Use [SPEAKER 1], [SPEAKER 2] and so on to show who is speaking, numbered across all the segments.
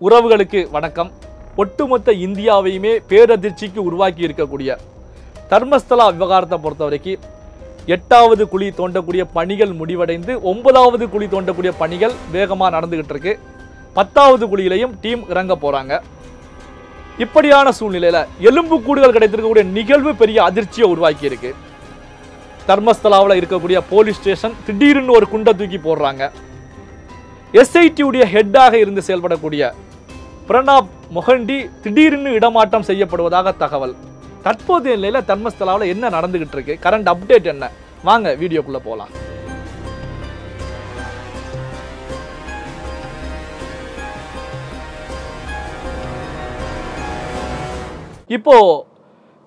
[SPEAKER 1] உறவுகளுக்கு வணக்கம். ஒட்டுமொத்த இந்தியாவையுமே பேரதிர்ச்சிக்கு உருவாக்கி இருக்கக்கூடிய தர்மஸ்தலா விவகாரத்தை பொறுத்த வரைக்கும் 8வது குழி தோண்டக்கூடிய பணிகள் முடிவடைந்து 9வது குழி தோண்டக்கூடிய பணிகள் வேகமாக நடந்துகிட்டு இருக்கு. 10வது குழியிலையும் டீம் இறங்க போறாங்க. இப்படியான சூழ்நிலையில எலும்புக்கூடுகள் கிடைத்திருக்கக்கூடிய நிகழ்வு பெரிய அதிர்ச்சியை உருவாக்கி இருக்கு. தர்மஸ்தலாவில் இருக்கக்கூடிய போலீஸ் ஸ்டேஷன் திடீர்னு ஒரு குண்டை தூக்கி போடுறாங்க. எஸ்ஐடியுடைய ஹெட்டாக இருந்து செயல்படக்கூடிய பிரணாப் முகர்ஜி திடீர்னு இடமாற்றம் செய்யப்படுவதாக தகவல். தற்போதைய நிலையில தர்மஸ்தலாவில் என்ன நடந்துகிட்டு இருக்கு, கரண்ட் அப்டேட் என்ன, வாங்க வீடியோக்குள்ள போலாம். இப்போ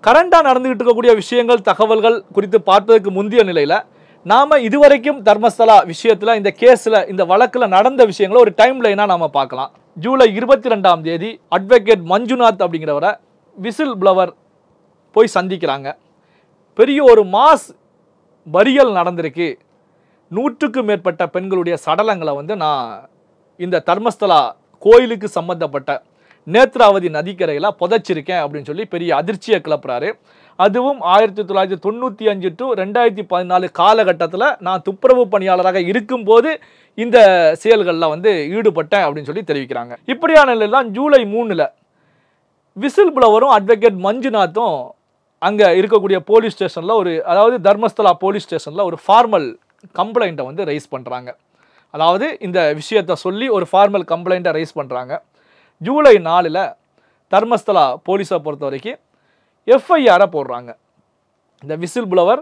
[SPEAKER 1] கரண்டா நடந்துகிட்டு இருக்கக்கூடிய விஷயங்கள் தகவல்கள் குறித்து பார்ப்பதற்கு முந்தைய நிலையில நாம இதுவரைக்கும் தர்மஸ்தலா விஷயத்துல இந்த கேஸ்ல இந்த வழக்குல நடந்த விஷயங்களை ஒரு டைம் லைனா நாம பார்க்கலாம். ஜூலை 22ஆம் தேதி அட்வொகேட் மஞ்சுநாத் அப்படிங்கிறவரை விசில் ப்ளவர் போய் சந்திக்கிறாங்க. பெரிய ஒரு மாஸ் பரியல் நடந்திருக்கு. 100க்கும் மேற்பட்ட பெண்களுடைய சடலங்களை நான் இந்த தர்மஸ்தலா கோயிலுக்கு சம்பந்தப்பட்ட நேத்ராவதி நதிக்கரையில் புதைச்சிருக்கேன் அப்படின்னு சொல்லி பெரிய அதிர்ச்சியை கிளப்புறாரு. அதுவும் 1995 to 2014 காலகட்டத்தில் நான் துப்புரவு பணியாளராக இருக்கும்போது இந்த செயல்களில் ஈடுபட்டேன் அப்படின்னு சொல்லி தெரிவிக்கிறாங்க. இப்படியான நிலையில் ஜூலை 3 விசில் ப்ளவரும் அட்வொகேட் மஞ்சுநாத்தும் அங்கே இருக்கக்கூடிய போலீஸ் ஸ்டேஷனில் அதாவது தர்மஸ்தலா போலீஸ் ஸ்டேஷனில் ஒரு ஃபார்மல் கம்ப்ளைண்ட்டை ரைஸ் பண்ணுறாங்க. அதாவது இந்த விஷயத்தை சொல்லி ஒரு ஃபார்மல் கம்ப்ளைண்ட்டை ரைஸ் பண்ணுறாங்க. ஜூலை 4 தர்மஸ்தலா போலீஸை பொறுத்த வரைக்கும் எஃப்ஐஆரை போடுறாங்க. இந்த விசில் ப்ளவர்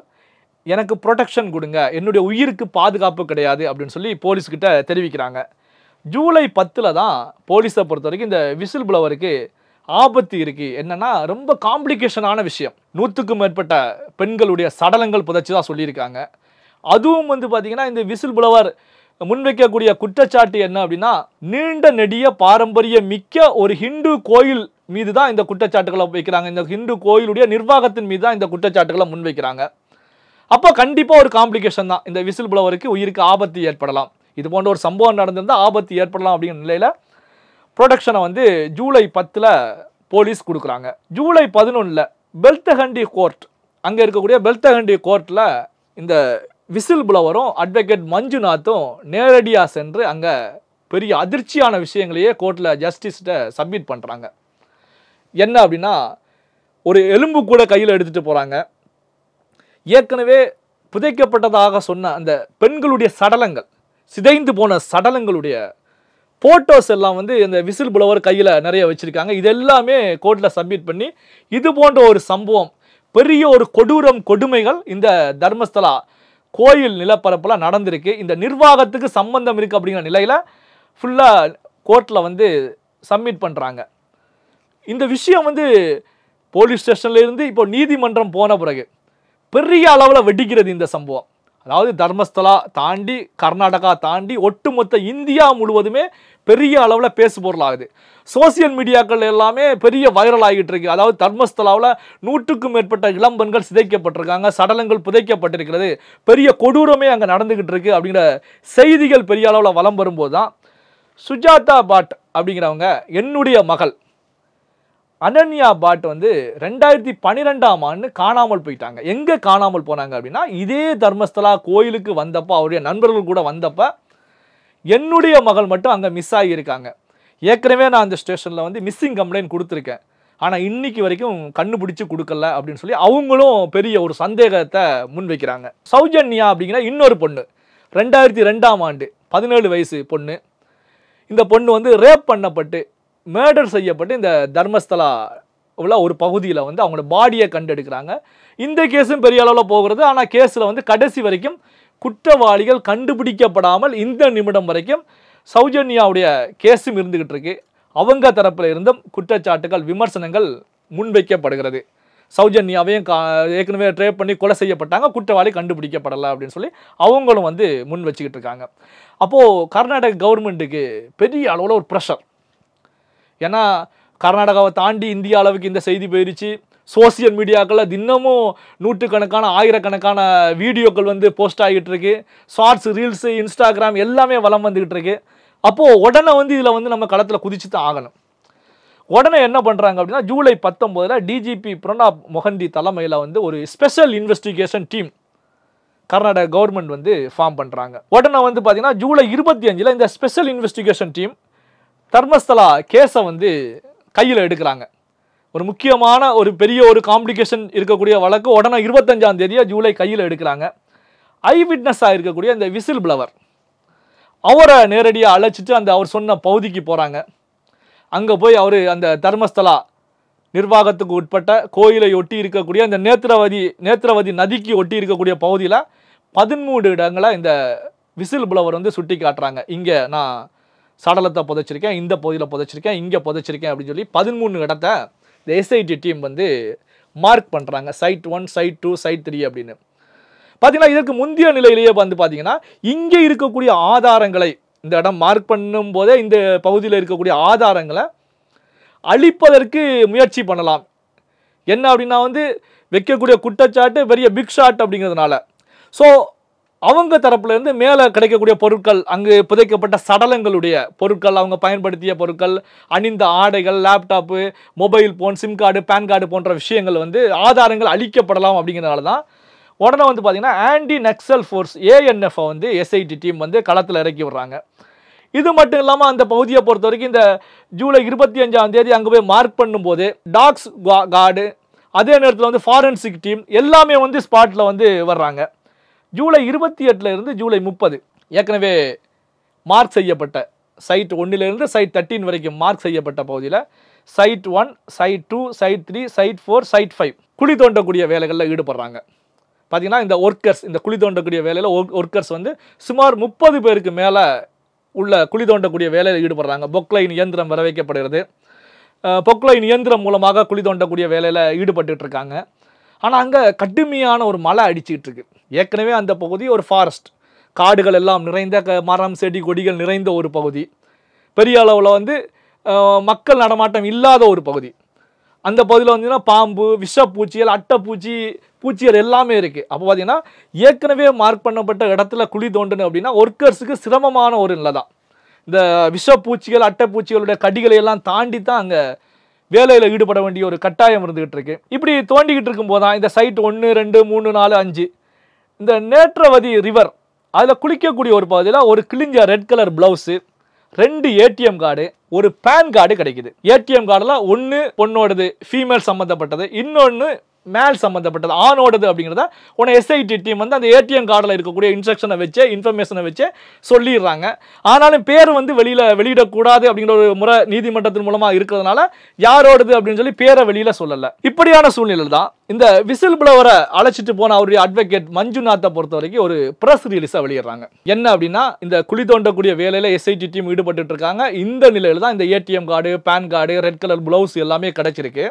[SPEAKER 1] எனக்கு ப்ரொடெக்ஷன் கொடுங்க, என்னுடைய உயிருக்கு பாதுகாப்பு கிடையாது அப்படின்னு சொல்லி போலீஸ்கிட்ட தெரிவிக்கிறாங்க. ஜூலை 10 தான் போலீஸை பொறுத்த வரைக்கும் இந்த விசில் ப்ளவருக்கு ஆபத்து இருக்குது. என்னென்னா ரொம்ப காம்ப்ளிகேஷனான விஷயம். 100க்கும் மேற்பட்ட பெண்களுடைய சடலங்கள் புதைச்சி தான் சொல்லியிருக்காங்க. அதுவும் பார்த்திங்கன்னா இந்த விசில் ப்ளவர் முன்வைக்கக்கூடிய குற்றச்சாட்டு என்ன அப்படின்னா, நீண்ட நெடிய பாரம்பரிய மிக்க ஒரு ஹிந்து கோயில் மீது தான் இந்த குற்றச்சாட்டுகளை வைக்கிறாங்க. இந்த ஹிந்து கோயிலுடைய நிர்வாகத்தின் மீது தான் இந்த குற்றச்சாட்டுகளை முன்வைக்கிறாங்க. அப்போ கண்டிப்பாக ஒரு காம்ப்ளிகேஷன் தான். இந்த விசில் ப்ளவருக்கு உயிருக்கு ஆபத்து ஏற்படலாம். இது போன்ற ஒரு சம்பவம் நடந்திருந்தால் ஆபத்து ஏற்படலாம் அப்படிங்கிற நிலையில் ப்ரொடெக்ஷனை ஜூலை 10 போலீஸ் கொடுக்குறாங்க. ஜூலை 11 பெல்தகண்டி கோர்ட், அங்கே இருக்கக்கூடிய பெல்தகண்டி கோர்ட்டில் இந்த விசில் ப்ளவரும் அட்வொகேட் மஞ்சுநாத்தும் நேரடியாக சென்று அங்கே பெரிய அதிர்ச்சியான விஷயங்களையே கோர்ட்டில் ஜஸ்டிஸ்கிட்ட சப்மிட் பண்ணுறாங்க. என்ன அப்படின்னா, ஒரு எலும்பு கூட கையில் எடுத்துகிட்டு போகிறாங்க. ஏற்கனவே புதைக்கப்பட்டதாக சொன்ன அந்த பெண்களுடைய சடலங்கள், சிதைந்து போன சடலங்களுடைய ஃபோட்டோஸ் எல்லாம் இந்த விசில் ப்ளவர் கையில் நிறைய வச்சுருக்காங்க. இது எல்லாமே கோர்ட்டில் சப்மிட் பண்ணி இது போன்ற ஒரு சம்பவம், பெரிய ஒரு கொடுமைகள் இந்த தர்மஸ்தலா கோயில் நிலப்பரப்பில் நடந்திருக்கு, இந்த நிர்வாகத்துக்கு சம்பந்தம் இருக்குது அப்படிங்கிற நிலையில் ஃபுல்லாக கோர்ட்டில் சப்மிட் பண்ணுறாங்க. இந்த விஷயம் போலீஸ் ஸ்டேஷன்லேருந்து இப்போ நீதிமன்றம் போன பிறகு பெரிய அளவில் வெடிக்கிறது இந்த சம்பவம். அதாவது தர்மஸ்தலா தாண்டி கர்நாடகா தாண்டி ஒட்டுமொத்த இந்தியா முழுவதுமே பெரிய அளவில் பேசு பொருளாகுது. சோசியல் மீடியாக்கள் எல்லாமே பெரிய வைரல் ஆகிட்டு இருக்கு. அதாவது தர்மஸ்தலாவில் 100க்கும் மேற்பட்ட இளம்பெண்கள் சிதைக்கப்பட்டிருக்காங்க, சடலங்கள் புதைக்கப்பட்டிருக்கிறது, பெரிய கொடூரமே அங்கே நடந்துகிட்டு இருக்கு அப்படிங்கிற செய்திகள் பெரிய அளவில் வலம் வரும்போது தான் சுஜாதா பாட் அப்படிங்கிறவங்க என்னுடைய மகள் அனன்யா பாட் 2012ஆம் ஆண்டு காணாமல் போயிட்டாங்க. எங்கே காணாமல் போனாங்க அப்படின்னா, இதே தர்மஸ்தலா கோயிலுக்கு வந்தப்போ அவருடைய நண்பர்கள் கூட வந்தப்போ என்னுடைய மகள் மட்டும் அங்கே மிஸ் ஆகியிருக்காங்க. ஏற்கனவே நான் அந்த ஸ்டேஷனில் மிஸ்ஸிங் கம்ப்ளைண்ட் கொடுத்துருக்கேன். ஆனால் இன்னைக்கு வரைக்கும் கண்டுபிடிச்சு கொடுக்கல அப்படின்னு சொல்லி அவங்களும் பெரிய ஒரு சந்தேகத்தை முன்வைக்கிறாங்க. சௌஜன்யா அப்படிங்கிற இன்னொரு பொண்ணு 2002ஆம் ஆண்டு 17 வயசு பொண்ணு. இந்த பொண்ணு ரேப் பண்ணப்பட்டு மேர்டர் செய்யப்பட்டு இந்த தர்மஸ்தலா உள்ள ஒரு பகுதியில் அவங்களோட பாடியை கண்டெடுக்கிறாங்க. இந்த கேஸும் பெரிய அளவில் போகிறது. ஆனால் கேஸில் கடைசி வரைக்கும் குற்றவாளிகள் கண்டுபிடிக்கப்படாமல் இந்த நிமிடம் வரைக்கும் சௌஜன்யாவுடைய கேஸும் இருந்துகிட்டு இருக்கு. அவங்க தரப்பில் இருந்தும் குற்றச்சாட்டுகள் விமர்சனங்கள் முன்வைக்கப்படுகிறது. சௌஜன்யாவையும் ஏற்கனவே ட்ரேப் பண்ணி கொலை செய்யப்பட்டாங்க, குற்றவாளி கண்டுபிடிக்கப்படலை அப்படின்னு சொல்லி அவங்களும் முன் வச்சுக்கிட்டு இருக்காங்க. அப்போது கர்நாடக கவர்மெண்ட்டுக்கு பெரிய அளவில் ஒரு ப்ரெஷர். ஏன்னா கர்நாடகாவை தாண்டி இந்திய அளவுக்கு இந்த செய்தி போயிடுச்சு. சோசியல் மீடியாக்களில் தினமும் நூற்றுக்கணக்கான ஆயிரக்கணக்கான வீடியோக்கள் போஸ்ட் ஆகிட்டு இருக்கு. ஷார்ட்ஸ், ரீல்ஸு, இன்ஸ்டாகிராம் எல்லாமே வலம் வந்துக்கிட்டு இருக்கு. அப்போது உடனே வந்து இதில் வந்து நம்ம களத்தில் குதிச்சு தான் ஆகணும். உடனே என்ன பண்ணுறாங்க அப்படின்னா ஜூலை 19 டிஜிபி பிரணாப் முகர்ஜி தலைமையில் வந்து ஒரு special investigation team Karnataka government வந்து ஃபார்ம் பண்ணுறாங்க. உடனே வந்து பார்த்தீங்கன்னா ஜூலை 25 இந்த ஸ்பெஷல் இன்வெஸ்டிகேஷன் டீம் தர்மஸ்தலா கேஸை வந்து கையில் எடுக்கிறாங்க. ஒரு முக்கியமான ஒரு பெரிய ஒரு காம்ப்ளிகேஷன் இருக்கக்கூடிய வழக்கு உடனே 25ஆம் தேதியாக ஜூலை கையில் எடுக்கிறாங்க. ஐ விட்னஸாக இருக்கக்கூடிய இந்த விசில் பிளவர் அவரை நேரடியாக அழைச்சிட்டு அந்த அவர் சொன்ன பகுதிக்கு போகிறாங்க. அங்கே போய் அவர் அந்த தர்மஸ்தலா நிர்வாகத்துக்கு உட்பட்ட கோயிலை ஒட்டி இருக்கக்கூடிய அந்த நேத்ரவதி நதிக்கு ஒட்டி இருக்கக்கூடிய பகுதியில் 13 இடங்களை இந்த விசில் பிளவர் வந்து சுட்டி காட்டுறாங்க. இங்கே நான் சடலத்தை புதைச்சிருக்கேன், இந்த பகுதியில் புதைச்சிருக்கேன், இங்கே புதைச்சிருக்கேன் அப்படின்னு சொல்லி 13 இடத்த இந்த எஸ்ஐடி டீம் வந்து மார்க் பண்ணுறாங்க. சைட் 1, சைட் 2, சைட் 3 அப்படின்னு பார்த்தீங்கன்னா இதற்கு முந்தைய நிலையிலேயே வந்து பார்த்தீங்கன்னா இங்கே இருக்கக்கூடிய ஆதாரங்களை இந்த இடம் மார்க் பண்ணும் போதே இந்த பகுதியில் இருக்கக்கூடிய ஆதாரங்களை அழிப்பதற்கு முயற்சி பண்ணலாம். என்ன அப்படின்னா வந்து வைக்கக்கூடிய குற்றச்சாட்டு பெரிய பிக் ஷாட் அப்படிங்கிறதுனால ஸோ அவங்க தரப்புலேருந்து மேலே கிடைக்கக்கூடிய பொருட்கள், அங்கு புதைக்கப்பட்ட சடலங்களுடைய பொருட்கள், அவங்க பயன்படுத்திய பொருட்கள், அணிந்த ஆடைகள், laptop, mobile phone, sim card, PAN card போன்ற விஷயங்கள் வந்து ஆதாரங்கள் அழிக்கப்படலாம் அப்படிங்கிறதுனால தான் உடனே வந்து பார்த்தீங்கன்னா ஆன்டி நக்சல் ஃபோர்ஸ் ஏஎன்எஃப்ஐ வந்து எஸ்ஐடி டீம் வந்து களத்தில் இறக்கி விடுறாங்க. இது மட்டும் இல்லாமல் அந்த பகுதியை பொறுத்த வரைக்கும் இந்த ஜூலை 25ஆம் தேதி அங்கே போய் மார்க் பண்ணும்போது டாக்ஸ் கார்டு, அதே நேரத்தில் வந்து ஃபாரன்சிக் டீம் எல்லாமே வந்து ஸ்பாட்டில் வந்து வர்றாங்க. ஜூலை 28 இருந்து ஜூலை 30 ஏற்கனவே மார்க் செய்யப்பட்ட சைட் 1 சைட் 13 வரைக்கும் மார்க் செய்யப்பட்ட பகுதியில் side 1, side 2, side 3, side 4, side 5 குழி தோண்டக்கூடிய வேலைகளில் ஈடுபடுறாங்க. பார்த்தீங்கன்னா இந்த ஒர்க்கர்ஸ், இந்த குழி தோண்டக்கூடிய வேலையில் ஒர்க்கர்ஸ் வந்து சுமார் 30 பேருக்கு மேலே உள்ள குழி தோண்டக்கூடிய வேலையில் ஈடுபடுறாங்க. பொக்லைன் இயந்திரம் வர வைக்கப்படுகிறது. பொக்லைன் இயந்திரம் மூலமாக குழி தோண்டக்கூடிய வேலையில் ஈடுபட்டு இருக்காங்க. ஆனால் அங்கே கடுமையான ஒரு மழை அடிச்சுக்கிட்டு இருக்கு. ஏற்கனவே அந்த பகுதி ஒரு ஃபாரஸ்ட், காடுகள் எல்லாம் நிறைந்த மரம் செடி கொடிகள் நிறைந்த ஒரு பகுதி, பெரிய அளவில் வந்து மக்கள் நடமாட்டம் இல்லாத ஒரு பகுதி. அந்த பகுதியில் வந்தீங்கன்னா பாம்பு, விஷப்பூச்சிகள், அட்டைப்பூச்சி, பூச்சிகள் எல்லாமே இருக்குது. அப்போ பார்த்தீங்கன்னா ஏற்கனவே மார்க் பண்ணப்பட்ட இடத்துல குழி தோண்டணும் அப்படின்னா ஒர்க்கர்ஸுக்கு சிரமமான ஒரு நிலை தான். இந்த விஷப்பூச்சிகள், அட்டைப்பூச்சிகளுடைய கடிகளை எல்லாம் தாண்டி தான் அங்கே வேலையில் ஈடுபட வேண்டிய ஒரு கட்டாயம் இருந்துகிட்டு இருக்கு. இப்படி தோண்டிக்கிட்டு இருக்கும்போது தான் இந்த சைட் 1, 2, 3, 4, 5 இந்த நேத்ரவதி ரிவர் அதில் குளிக்கக்கூடிய ஒரு பகுதியில் ஒரு கிழிஞ்ச red colour blouse, 2 ATM card, ஒரு பேன் கார்டு கிடைக்குது. ஏடிஎம் கார்டில் ஒன்று பொண்ணோடது ஃபீமேல் சம்மந்தப்பட்டது, இன்னொன்று மேல் சம்மந்தப்பட்டது ஆணோடது அப்படிங்கிறத உன்னை எஸ்ஐடி டீம் வந்து அந்த ஏடிஎம் கார்டில் இருக்கக்கூடிய இன்ஸ்ட்ரக்ஷனை வச்சு இன்ஃபர்மேஷனை வச்சு சொல்லிடுறாங்க. ஆனாலும் பேர் வந்து வெளியிடக்கூடாது அப்படிங்கிற ஒரு முறை நீதிமன்றத்தின் மூலமாக இருக்கிறதுனால யாரோடது அப்படின்னு சொல்லி பேரை வெளியில் சொல்லலை. இப்படியான சூழ்நிலையில் தான் இந்த விசில் பிளவரை அழைச்சிட்டு போன அவருடைய அட்வொகேட் மஞ்சுநாத்தை பொறுத்த வரைக்கும் ஒரு ப்ரெஸ் ரிலீஸை வெளியிடுறாங்க. என்ன அப்படின்னா இந்த குழி தோண்டக்கூடிய வேலையில் எஸ்ஐடி டீம் ஈடுபட்டு இருக்காங்க. இந்த நிலையில் தான் இந்த ATM card, PAN card, red colour blouse எல்லாமே கிடைச்சிருக்கு.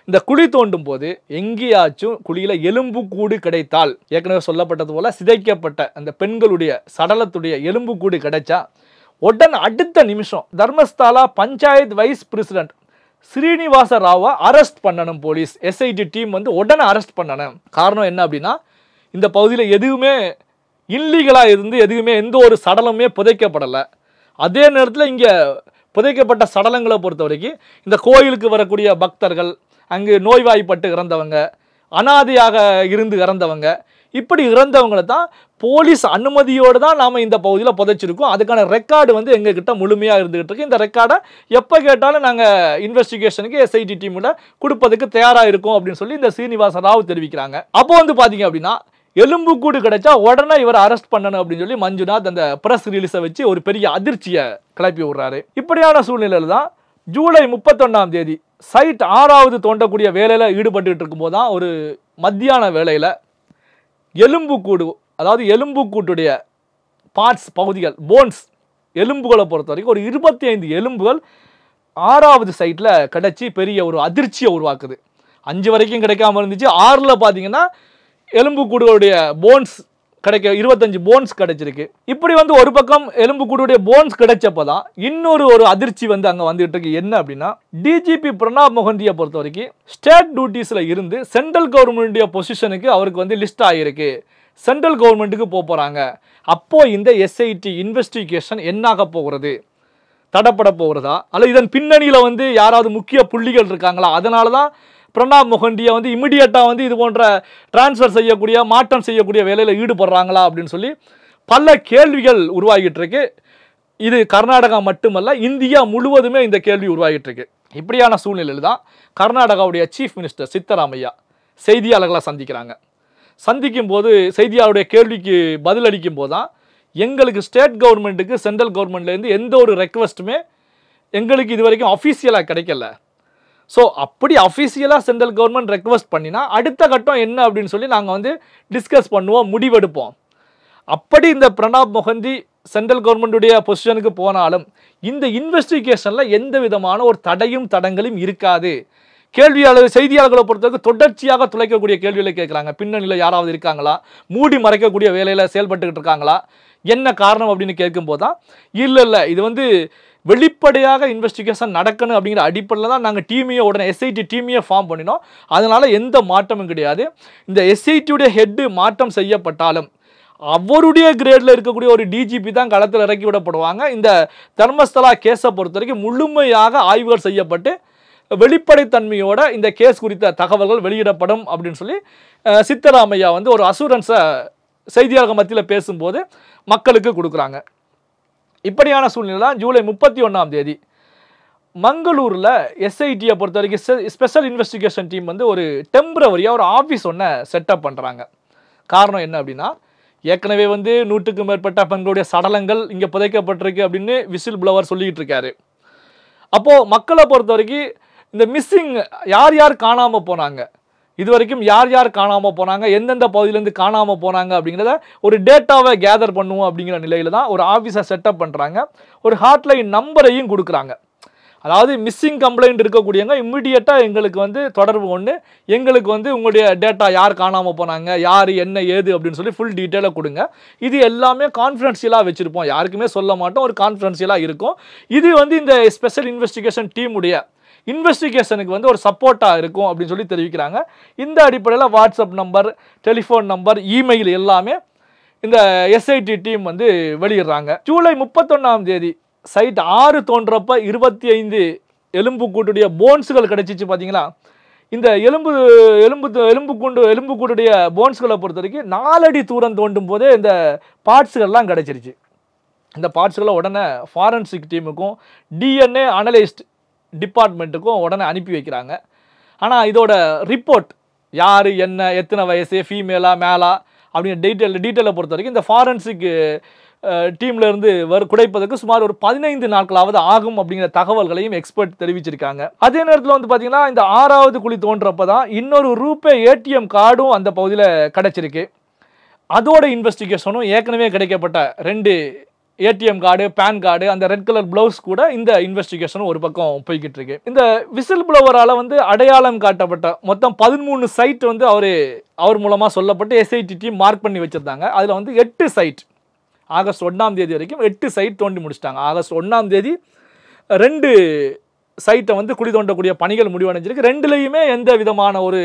[SPEAKER 1] இந்த குழி தோண்டும் போது எங்கேயாச்சும் குழியில் எலும்பு கூடு கிடைத்தால், ஏற்கனவே சொல்லப்பட்டது போல சிதைக்கப்பட்ட அந்த பெண்களுடைய சடலத்துடைய எலும்பு கூடு கிடைச்சா உடனே அடுத்த நிமிஷம் தர்மஸ்தலா பஞ்சாயத்து வைஸ் பிரசிடென்ட் ஸ்ரீனிவாச ராவை அரெஸ்ட் பண்ணணும். போலீஸ் எஸ்ஐடி டீம் வந்து உடனே அரெஸ்ட் பண்ணணும். காரணம் என்ன அப்படின்னா இந்த பகுதியில் எதுவுமே இல்லீகலாக இருந்து எதுவுமே எந்த ஒரு சடலமே புதைக்கப்படலை. அதே நேரத்தில் இங்கே புதைக்கப்பட்ட சடலங்களை பொறுத்த வரைக்கும் இந்த கோயிலுக்கு வரக்கூடிய பக்தர்கள், அங்கு நோய்வாய்ப்பட்டு இறந்தவங்க, அனாதையாக இருந்து இறந்தவங்க, இப்படி இறந்தவங்களை தான் போலீஸ் அனுமதியோடு தான் நாம் இந்த பகுதியில் புதைச்சிருக்கோம். அதுக்கான ரெக்கார்டு வந்து எங்ககிட்ட முழுமையாக இருந்துகிட்டு இருக்கு. இந்த ரெக்கார்டை எப்போ கேட்டாலும் நாங்கள் இன்வெஸ்டிகேஷனுக்கு எஸ்ஐடி டீமில் கொடுப்பதுக்கு தயாராக இருக்கோம் அப்படின்னு சொல்லி இந்த ஸ்ரீனிவாச ராவ் தெரிவிக்கிறாங்க. அப்போ வந்து பார்த்தீங்க அப்படின்னா எலும்பு கூடு கிடைச்சா உடனே இவர் அரெஸ்ட் பண்ணணும் அப்படின்னு சொல்லி மஞ்சுநாத் அந்த பிரஸ் ரிலீஸை வச்சு ஒரு பெரிய அதிர்ச்சியை கிளப்பி விடுறாரு. இப்படியான சூழ்நிலையில் தான் ஜூலை 31ஆம் தேதி சைட் 6வது தோண்டக்கூடிய வேலையில் ஈடுபட்டு இருக்கும்போது தான் ஒரு மத்தியான வேலையில் எலும்புக்கூடு, அதாவது எலும்புக்கூட்டுடைய பார்ட்ஸ் பகுதிகள், போன்ஸ் எலும்புகளை பொறுத்த வரைக்கும் ஒரு 25 எலும்புகள் 6வது சைட்டில் கிடைச்சி பெரிய ஒரு அதிர்ச்சியை உருவாக்குது. 5 வரைக்கும் கிடைக்காம இருந்துச்சு. 6ல் பார்த்தீங்கன்னா எலும்புக்கூடுகளுடைய போன்ஸ் கிடைக்க 25 போன்ஸ் கிடைச்சிருக்கு. இப்படி வந்து ஒரு பக்கம் எலும்புக்கூடுடைய போன்ஸ் கிடைச்சப்போ தான் இன்னொரு அதிர்ச்சி வந்து அங்கே வந்துட்டு இருக்கு. என்ன அப்படின்னா டிஜிபி பிரணாப் முகர்ஜியை பொறுத்த வரைக்கும் ஸ்டேட் டியூட்டிஸில் இருந்து சென்ட்ரல் கவர்மெண்ட்டுடைய பொசிஷனுக்கு அவருக்கு வந்து லிஸ்ட் ஆகிருக்கு. சென்ட்ரல் கவர்மெண்ட்டுக்கு போகிறாங்க. அப்போது இந்த எஸ்ஐடி இன்வெஸ்டிகேஷன் என்னாக போகிறது, தடப்பட போகிறதா, அல்ல இதன் பின்னணியில் வந்து யாராவது முக்கிய புள்ளிகள் இருக்காங்களா, அதனால தான் பிரணாப் முகர்ஜியை வந்து இமிடியேட்டாக வந்து இது போன்ற டிரான்ஸ்ஃபர் செய்யக்கூடிய மாற்றம் செய்யக்கூடிய வேலையில் ஈடுபடுறாங்களா அப்படின்னு சொல்லி பல கேள்விகள் உருவாகிட்டு இருக்கு. இது கர்நாடகா மட்டுமல்ல, இந்தியா முழுவதுமே இந்த கேள்வி உருவாகிட்டு இருக்கு. இப்படியான சூழ்நிலையில் தான் கர்நாடகாவுடைய சீஃப் மினிஸ்டர் சித்தராமையா செய்தியாளர்களை சந்திக்கிறாங்க. சந்திக்கும் போது செய்தியாளருடைய கேள்விக்கு பதிலளிக்கும் போது தான் எங்களுக்கு ஸ்டேட் கவர்மெண்ட்டுக்கு சென்ட்ரல் கவர்மெண்ட்லேருந்து எந்த ஒரு ரெக்வஸ்ட்டுமே எங்களுக்கு இது வரைக்கும் அஃபீஷியலாக கிடைக்கல. ஸோ அப்படி அஃபீஷியலாக சென்ட்ரல் கவர்மெண்ட் ரெக்வஸ்ட் பண்ணினா அடுத்த கட்டம் என்ன அப்படின்னு சொல்லி நாங்கள் வந்து டிஸ்கஸ் பண்ணுவோம், முடிவெடுப்போம். அப்படி இந்த பிரணாப் முகர்ஜி சென்ட்ரல் கவர்மெண்ட்டுடைய பொசிஷனுக்கு போனாலும் இந்த இன்வெஸ்டிகேஷனில் எந்த விதமான ஒரு தடங்களும் இருக்காது. கேள்வியாளர் செய்தியாளர்களை பொறுத்தவரைக்கும் தொடர்ச்சியாக துளைக்கக்கூடிய கேள்விகளை கேட்குறாங்க. பின்னணியில் யாராவது இருக்காங்களா, மூடி மறைக்கக்கூடிய வேலையில் செயல்பட்டுக்கிட்டு இருக்காங்களா, என்ன காரணம் அப்படின்னு கேட்கும்போது தான் இல்லை இது வந்து வெளிப்படையாக இன்வெஸ்டிகேஷன் நடக்கணும் அப்படிங்கிற அடிப்படையில் தான் நாங்கள் டீமையை உடனே எஸ்ஐடி டீமையை ஃபார்ம் பண்ணினோம். அதனால் எந்த மாற்றமும் கிடையாது. இந்த எஸ்ஐடியுடைய ஹெட்டு மாற்றம் செய்யப்பட்டாலும் அவருடைய கிரேடில் இருக்கக்கூடிய ஒரு டிஜிபி தான் களத்தில் இறக்கி விடப்படுவாங்க. இந்த தர்மஸ்தலா கேஸை பொறுத்த வரைக்கும் முழுமையாக ஆய்வுகள் செய்யப்பட்டு வெளிப்படைத்தன்மையோட இந்த கேஸ் குறித்த தகவல்கள் வெளியிடப்படும் அப்படின்னு சொல்லி சித்தராமையா வந்து ஒரு அசூரன்ஸை செய்தியாளர்கள் மத்தியில் பேசும்போது மக்களுக்கு கொடுக்குறாங்க. இப்படியான சூழ்நிலை தான் ஜூலை 31 மங்களூரில் எஸ்ஐடியை பொறுத்த வரைக்கும் ஸ்பெஷல் இன்வெஸ்டிகேஷன் டீம் வந்து ஒரு டெம்பரவரியாக ஒரு ஆஃபீஸ் ஒன்று செட்டப் பண்ணுறாங்க. காரணம் என்ன அப்படின்னா, ஏற்கனவே வந்து 100க்கும் மேற்பட்ட பெண்களுடைய சடலங்கள் இங்கே புதைக்கப்பட்டிருக்கு அப்படின்னு விசில் ப்ளவர் சொல்லிக்கிட்டு இருக்காரு. அப்போது மக்களை பொறுத்த வரைக்கும் இந்த மிஸ்ஸிங் யார் காணாமல் போனாங்க, இது வரைக்கும் யார் காணாமல் போனாங்க, எந்தெந்த பகுதியிலேருந்து காணாமல் போனாங்க அப்படிங்கிறத ஒரு டேட்டாவை கேதர் பண்ணுவோம் அப்படிங்கிற நிலையில் தான் ஒரு ஆஃபீஸை செட்டப் பண்ணுறாங்க. ஒரு ஹாட்லைன் நம்பரையும் கொடுக்குறாங்க. அதாவது மிஸ்ஸிங் கம்ப்ளைண்ட் இருக்கக்கூடியவங்க இம்மிடியேட்டாக எங்களுக்கு வந்து தொடர்பு கொண்டு எங்களுக்கு வந்து உங்களுடைய டேட்டா யார் காணாமல் போனாங்க, யார் என்ன ஏது அப்படின்னு சொல்லி ஃபுல் டீட்டெயிலாக கொடுங்க. இது எல்லாமே கான்ஃபிடென்ஷியலாக வச்சுருப்போம், யாருக்குமே சொல்ல மாட்டோம், ஒரு கான்ஃபிடென்ஷியலாக இருக்கும். இது வந்து இந்த ஸ்பெஷல் இன்வெஸ்டிகேஷன் டீமுடைய இன்வெஸ்டிகேஷனுக்கு வந்து ஒரு சப்போர்ட்டாக இருக்கும் அப்படின்னு சொல்லி தெரிவிக்கிறாங்க. இந்த அடிப்படையில் WhatsApp number, telephone number, email எல்லாமே இந்த எஸ்ஐடி டீம் வந்து வெளியிடுறாங்க. ஜூலை 31 சைட் 6 தோன்றப்ப 25 எலும்புக்கூட்டுடைய போன்ஸுகள் கிடைச்சிச்சு. பார்த்தீங்களா, இந்த எலும்புக்கூட்டுடைய போன்ஸ்களை பொறுத்த வரைக்கும் 4 அடி தூரம் தோண்டும் போதே இந்த பார்ட்ஸுகள்லாம் கிடைச்சிருச்சு. இந்த பார்ட்ஸுகளை உடனே ஃபாரன்சிக் டீமுக்கும் டிஎன்ஏ அனலிஸ்ட் டிபார்ட்மெண்ட்டுக்கும் உடனே அனுப்பி வைக்கிறாங்க. ஆனால் இதோட ரிப்போர்ட் யார் என்ன, எத்தனை வயசு, ஃபீமேலா மேலா அப்படிங்கிற டீட்டெயிலை பொறுத்த வரைக்கும் இந்த ஃபாரன்சிக் டீம்லேருந்து குடைப்பதற்கு சுமார் ஒரு 15 நாட்களாவது ஆகும் அப்படிங்கிற தகவல்களையும் எக்ஸ்பர்ட் தெரிவிச்சிருக்காங்க. அதே நேரத்தில் வந்து பார்த்தீங்கன்னா இந்த 6வது குழி தோன்றப்ப தான் இன்னொரு ரூபே ஏடிஎம் கார்டும் அந்த பகுதியில் கிடைச்சிருக்கு. அதோட இன்வெஸ்டிகேஷனும் ஏற்கனவே கிடைக்கப்பட்ட 2 ஏடிஎம் கார்டு, பேன் கார்டு, அந்த ரெட் கலர் ப்ளவுஸ் கூட இந்த இன்வெஸ்டிகேஷனும் ஒரு பக்கம் போய்கிட்டு இருக்கு. இந்த விசில் ப்ளவரால் வந்து அடையாளம் காட்டப்பட்ட மொத்தம் 13 சைட் வந்து அவர் மூலமாக சொல்லப்பட்டு எஸ்ஐடி டீம் மார்க் பண்ணி வச்சுருந்தாங்க. அதில் வந்து 8 சைட் ஆகஸ்ட் 1 வரைக்கும் 8 சைட் தோண்டி முடிச்சிட்டாங்க. ஆகஸ்ட் 1 2 சைட்டை வந்து குழி தோண்டக்கூடிய பணிகள் முடிவடைஞ்சிருக்கு. 2லையுமே எந்த விதமான ஒரு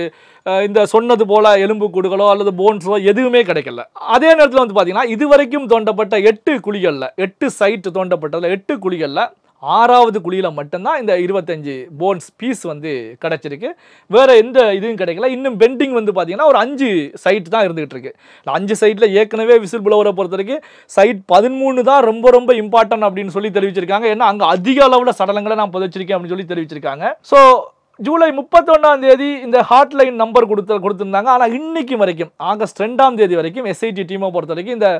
[SPEAKER 1] இந்த சொன்னது போல எலும்புக்கூடுகளோ அல்லது போன்ஸோ எதுவுமே கிடைக்கல. அதே நேரத்தில் வந்து பார்த்தீங்கன்னா இதுவரைக்கும் தோண்டப்பட்ட 8 குழிகளில் 8 சைட்டு தோண்டப்பட்டதில் 8 குழிகளில் 6வது குழியில் மட்டும்தான் இந்த 25 போன்ஸ் பீஸ் வந்து கிடச்சிருக்கு. வேறு எந்த இதுவும் கிடைக்கல. இன்னும் பெண்டிங் வந்து பார்த்தீங்கன்னா ஒரு 5 சைட் தான் இருந்துகிட்டு இருக்கு. 5 சைட்டில் ஏற்கனவே விசில் ப்ளவரை பொறுத்த வரைக்கும் சைட் 13 தான் ரொம்ப இம்பார்ட்டன்ட் அப்படின்னு சொல்லி தெரிவிச்சிருக்காங்க. ஏன்னா அங்கே அதிக அளவில் சடலங்களை நான் புதைச்சிருக்கேன் அப்படின்னு சொல்லி தெரிவிச்சிருக்காங்க. ஸோ ஜூலை 31 இந்த ஹாட்லைன் நம்பர் கொடுத்துருந்தாங்க. ஆனால் இன்னைக்கு வரைக்கும் ஆகஸ்ட் 2 வரைக்கும் எஸ்ஐடி டீமை பொறுத்த வரைக்கும் இந்த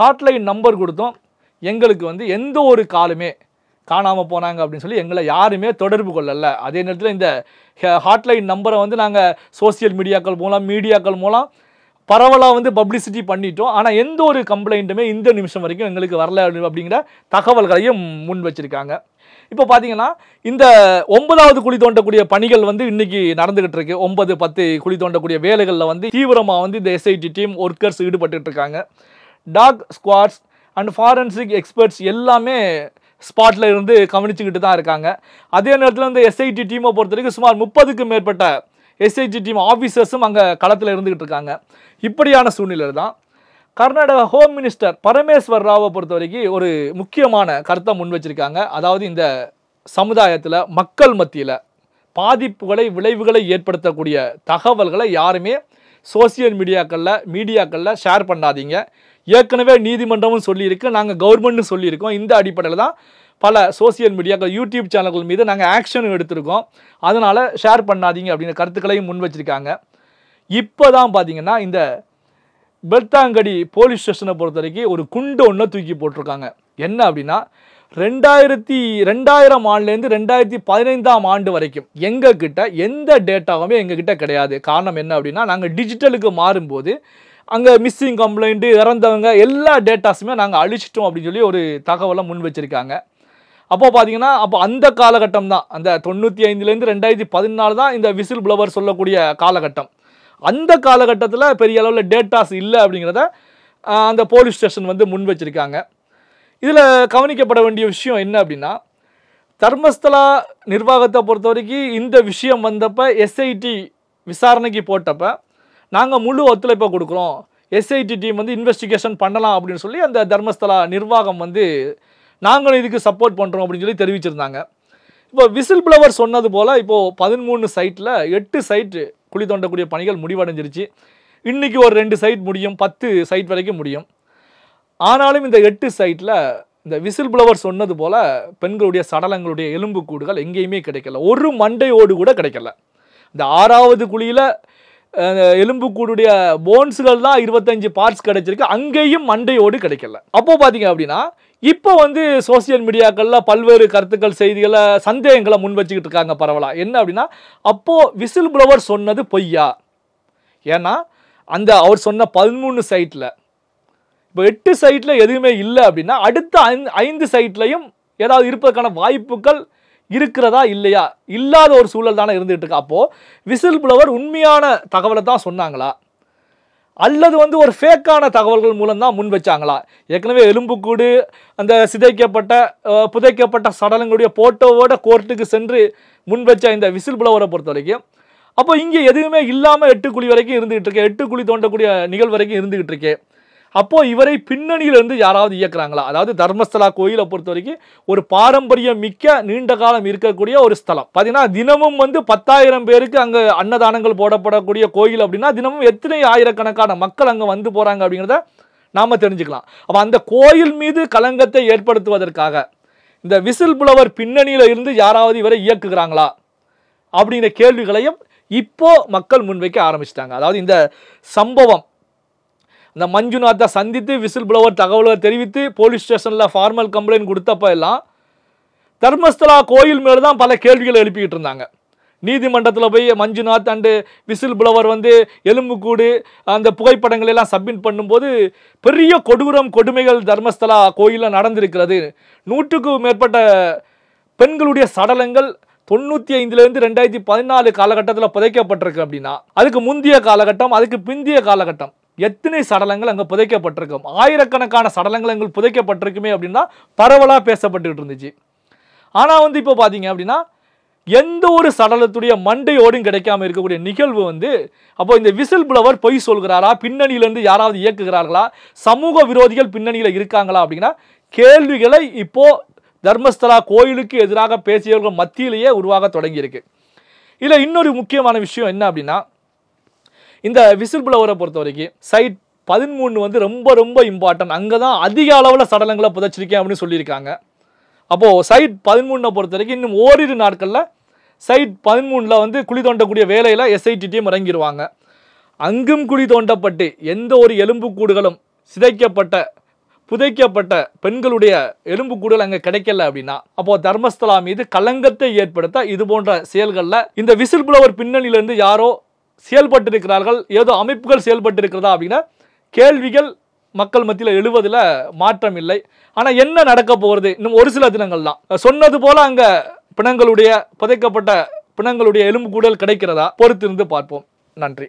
[SPEAKER 1] ஹாட்லைன் நம்பர் கொடுத்தோம். எங்களுக்கு வந்து எந்த ஒரு காலுமே காணாமல் போனாங்க அப்படின்னு சொல்லி எங்களை யாருமே தொடர்பு கொள்ளலை. அதே நேரத்தில் இந்த ஹாட்லைன் நம்பரை வந்து நாங்கள் சோசியல் மீடியாக்கள் மூலம் பரவலாக வந்து பப்ளிசிட்டி பண்ணிட்டோம். ஆனால் எந்த ஒரு கம்ப்ளைண்ட்டுமே இந்த நிமிஷம் வரைக்கும் எங்களுக்கு வரல அப்படிங்கிற தகவல்களையும் முன் வச்சிருக்காங்க. இப்போ பார்த்தீங்கன்னா இந்த 9வது குழி தோண்டக்கூடிய பணிகள் வந்து இன்னைக்கு நடந்துகிட்டு இருக்கு. 9, 10 குழி தோண்டக்கூடிய வேலைகளில் வந்து தீவிரமாக வந்து இந்த எஸ்ஐடி டீம் ஒர்க்கர்ஸ் ஈடுபட்டு இருக்காங்க. Dog squads and forensic experts எல்லாமே ஸ்பாட்டில் இருந்து கவனிச்சுக்கிட்டு தான் இருக்காங்க. அதே நேரத்தில் இந்த எஸ்ஐடி டீமை பொறுத்த வரைக்கும் சுமார் 30க்கும் மேற்பட்ட எஸ்ஐடி டீம் ஆஃபீஸர்ஸும் அங்கே களத்தில் இருந்துகிட்டு இருக்காங்க. இப்படியான சூழ்நிலை தான் கர்நாடகா ஹோம் மினிஸ்டர் பரமேஸ்வர் ராவை பொறுத்த வரைக்கும் ஒரு முக்கியமான கருத்தை முன் வச்சிருக்காங்க. அதாவது இந்த சமுதாயத்தில் மக்கள் மத்தியில் பாதிப்புகளை விளைவுகளை ஏற்படுத்தக்கூடிய தகவல்களை யாருமே சோசியல் மீடியாக்களில் ஷேர் பண்ணாதீங்க. ஏற்கனவே நீதிமன்றமும் சொல்லியிருக்கு, நாங்கள் கவர்மெண்ட்னு சொல்லியிருக்கோம். இந்த அடிப்படையில் தான் பல சோசியல் மீடியாக்கள் யூடியூப் சேனல்கள் மீது நாங்கள் ஆக்ஷன் எடுத்திருக்கோம். அதனால் ஷேர் பண்ணாதீங்க அப்படிங்கிற கருத்துக்களையும் முன் வச்சிருக்காங்க. இப்போ தான் பார்த்தீங்கன்னா இந்த பெல்தாங்கடி போலீஸ் ஸ்டேஷனை பொறுத்த வரைக்கும் ஒரு குண்டு ஒன்று தூக்கி போட்டிருக்காங்க. என்ன அப்படின்னா 2000 ஆண்டுலேருந்து 2015 ஆண்டு வரைக்கும் எங்ககிட்ட எந்த டேட்டாவுமே எங்ககிட்ட கிடையாது. காரணம் என்ன அப்படின்னா நாங்கள் டிஜிட்டலுக்கு மாறும்போது அங்கே மிஸ்ஸிங் கம்ப்ளைண்ட்டு, இறந்தவங்க எல்லா டேட்டாஸுமே நாங்கள் அழிச்சிட்டோம் அப்படின்னு சொல்லி ஒரு தகவலை முன் வச்சுருக்காங்க. அப்போது பார்த்தீங்கன்னா அந்த காலகட்டம் தான், அந்த 95லேருந்து 2014 தான் இந்த விசில் ப்ளவர் சொல்லக்கூடிய காலகட்டம். அந்த காலகட்டத்தில் பெரிய அளவில் டேட்டாஸ் இல்லை அப்படிங்கிறத அந்த போலீஸ் ஸ்டேஷன் வந்து முன் வச்சுருக்காங்க. இதில் கவனிக்கப்பட வேண்டிய விஷயம் என்ன அப்படின்னா, தர்மஸ்தலா நிர்வாகத்தை பொறுத்த வரைக்கும் இந்த விஷயம் வந்தப்போ எஸ்ஐடி விசாரணைக்கு போட்டப்போ நாங்கள் முழு ஒத்துழைப்பை கொடுக்குறோம், எஸ்ஐடி டீம் வந்து இன்வெஸ்டிகேஷன் பண்ணலாம் அப்படின்னு சொல்லி அந்த தர்மஸ்தலா நிர்வாகம் வந்து நாங்களும் இதுக்கு சப்போர்ட் பண்ணுறோம் அப்படின்னு சொல்லி தெரிவிச்சிருந்தாங்க. இப்போ விசில் ப்ளவர் சொன்னது போல் இப்போது 13 சைட்டில் 8 சைட்டு குழி தோண்டக்கூடிய பணிகள் முடிவடைஞ்சிருச்சு. இன்றைக்கி ஒரு 2 சைட் முடியும், 10 சைட் வரைக்கும் முடியும். ஆனாலும் இந்த 8 சைட்டில் இந்த விசில் ப்ளவர் சொன்னது போல் பெண்களுடைய சடலங்களுடைய எலும்புக்கூடுகள் எங்கேயுமே கிடைக்கல. ஒரு மண்டையோடு கூட கிடைக்கல. இந்த 6வது குழியில் எலும்புக்கூடுடைய போன்ஸுகள் தான் 25 பார்ட்ஸ் கிடைச்சிருக்கு, அங்கேயும் மண்டையோடு கிடைக்கல. அப்போ பார்த்தீங்க அப்படின்னா இப்போ வந்து சோசியல் மீடியாக்களில் பல்வேறு கருத்துக்கள், செய்திகளை, சந்தேகங்களை முன் வச்சுக்கிட்டு இருக்காங்க பரவலாக. என்ன அப்படின்னா அப்போது விசில் ப்ளவர் சொன்னது பொய்யா? ஏன்னா அந்த அவர் சொன்ன 13 சைட்டில் இப்போ 8 சைட்டில் எதுவுமே இல்லை அப்படின்னா அடுத்த 5 சைட்லையும் ஏதாவது இருப்பதற்கான வாய்ப்புகள் இருக்கிறதா இல்லையா? இல்லாத ஒரு சூழல் தானே இருந்துகிட்டு இருக்கு. அப்போது விசில் ப்ளவர் உண்மையான தகவலை தான் சொன்னாங்களா, அல்லது வந்து ஒரு ஃபேக்கான தகவல்கள் மூலம் தான் முன் வச்சாங்களா? ஏற்கனவே எலும்புக்கூடு, அந்த சிதைக்கப்பட்ட புதைக்கப்பட்ட சடலங்களுடைய போட்டோவோட கோர்ட்டுக்கு சென்று முன் வச்ச இந்த விசில் ப்ளவரை பொறுத்த வரைக்கும் அப்போ இங்கே எதுவுமே இல்லாமல் 8 குழி வரைக்கும் இருந்துகிட்டு இருக்கு, 8 குழி தோண்டக்கூடிய நிகழ்வு வரைக்கும் இருந்துகிட்டு இருக்கு. அப்போது இவரை பின்னணியிலிருந்து யாராவது இயக்குறாங்களா? அதாவது தர்மஸ்தலா கோயிலை பொறுத்த வரைக்கும் ஒரு பாரம்பரியம் மிக்க நீண்ட காலம் இருக்கக்கூடிய ஒரு ஸ்தலம். பார்த்தீங்கன்னா தினமும் வந்து 10,000 பேருக்கு அங்கே அன்னதானங்கள் போடப்படக்கூடிய கோயில் அப்படின்னா தினமும் எத்தனை ஆயிரக்கணக்கான மக்கள் அங்கே வந்து போகிறாங்க அப்படிங்கிறத நாம் தெரிஞ்சுக்கலாம். அப்போ அந்த கோயில் மீது களங்கத்தை ஏற்படுத்துவதற்காக இந்த விசில் ப்ளவர் பின்னணியில் இருந்து யாராவது இவரை இயக்குகிறாங்களா அப்படிங்கிற கேள்விகளையும் இப்போ மக்கள் முன்வைக்க ஆரம்பிச்சிட்டாங்க. அதாவது இந்த சம்பவம், இந்த மஞ்சுநாத்தை சந்தித்து விசில் ப்ளவர் தகவலை தெரிவித்து போலீஸ் ஸ்டேஷனில் ஃபார்மல் கம்ப்ளைண்ட் கொடுத்தப்ப எல்லாம் தர்மஸ்தலா கோயில் மேலே தான் பல கேள்விகளை எழுப்பிக்கிட்டு இருந்தாங்க. நீதிமன்றத்தில் போய் மஞ்சுநாத் அண்டு விசில் ப்ளவர் வந்து எலும்புக்கூடு அந்த புகைப்படங்கள் எல்லாம் சப்மிட் பண்ணும்போது பெரிய கொடுமைகள் தர்மஸ்தலா கோயிலில் நடந்திருக்கிறது. 100க்கும் மேற்பட்ட பெண்களுடைய சடலங்கள் 95லேருந்து 2014 காலகட்டத்தில் புதைக்கப்பட்டிருக்கு அப்படின்னா அதுக்கு முந்தைய காலகட்டம், அதுக்கு பிந்திய காலகட்டம் எத்தனை சடலங்கள் அங்கே புதைக்கப்பட்டிருக்கும், ஆயிரக்கணக்கான சடலங்கள் அங்கே புதைக்கப்பட்டிருக்குமே அப்படின்னா பரவலாக பேசப்பட்டுக்கிட்டு இருந்துச்சு. ஆனால் வந்து இப்போ பார்த்தீங்க அப்படின்னா எந்த ஒரு சடலத்துடைய மண்டையோடும் கிடைக்காம இருக்கக்கூடிய நிகழ்வு வந்து அப்போ இந்த விசில் ப்ளவர் பொய் சொல்கிறாரா, பின்னணியிலேருந்து யாராவது இயக்குகிறார்களா, சமூக விரோதிகள் பின்னணியில் இருக்காங்களா அப்படின்னா கேள்விகளை இப்போ தர்மஸ்தலா கோயிலுக்கு எதிராக பேசியவர்கள் மத்தியிலேயே உருவாக தொடங்கியிருக்கு. இதில் இன்னொரு முக்கியமான விஷயம் என்ன அப்படின்னா இந்த விசில் ப்ளவரை பொறுத்த வரைக்கும் சைட் 13 வந்து ரொம்ப ரொம்ப இம்பார்ட்டன்ட். அங்கே தான் அதிக அளவில் சடலங்களை புதைச்சிருக்கேன் அப்படின்னு சொல்லியிருக்காங்க. அப்போது சைட் 13 பொறுத்த வரைக்கும் இன்னும் ஓரிரு நாட்களில் சைட் 13 வந்து குழி தோண்டக்கூடிய வேலையில் எஸ்ஐடி டீம் இறங்கிடுவாங்க. அங்கும் குழி தோண்டப்பட்டு எந்த ஒரு எலும்புக்கூடுகளும் சிதைக்கப்பட்ட புதைக்கப்பட்ட பெண்களுடைய எலும்புக்கூடுகள் அங்கே கிடைக்கல அப்படின்னா அப்போது தர்மஸ்தலா மீது களங்கத்தை ஏற்படுத்த இது போன்ற செயல்களில் இந்த விசில் ப்ளவர் பின்னணியிலிருந்து யாரோ செயல்பட்டு இருக்கிறார்கள், ஏதோ அமைப்புகள் செயல்பட்டு இருக்கிறதா அப்படின்னா கேள்விகள் மக்கள் மத்தியில் எழுவதில் மாற்றம் இல்லை. ஆனால் என்ன நடக்க போகிறது இன்னும் ஒரு சில தினங்கள் தான். சொன்னது போல அங்கே புதைக்கப்பட்ட பிணங்களுடைய எலும்புக்கூடுகள் கிடைக்கிறதா பொறுத்திருந்து பார்ப்போம். நன்றி.